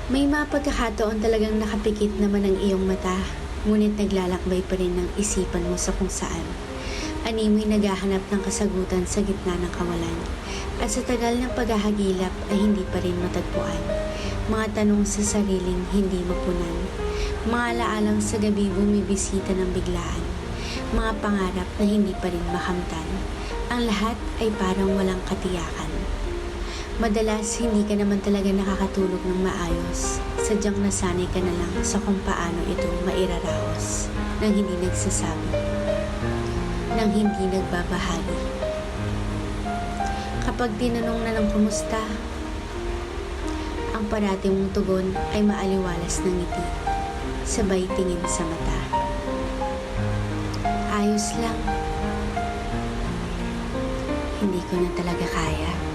May mga pagkakataon talagang nakapikit naman ang iyong mata, ngunit naglalakbay pa rin ng isipan mo sa kung saan. Animoy naghahanap ng kasagutan sa gitna ng kawalan, at sa tagal ng paghahagilap ay hindi pa rin matagpuan. Mga tanong sa sariling hindi mapunan, mga alaalang sa gabi bumibisita ng biglaan, mga pangarap na hindi pa rin makamtan. Ang lahat ay parang walang katiyakan. Madalas hindi ka naman talaga nakakatulog ng maayos. Sadyang nasanay ka na lang sa kung paano ito mairaraos nang hindi nagsasabi, nang hindi nagbabahagi. Kapag tinanong na ng kumusta, ang parati mong tugon ay maaliwalas ng ngiti, sabay tingin sa mata. Ayos lang. Hindi ko na talaga kaya.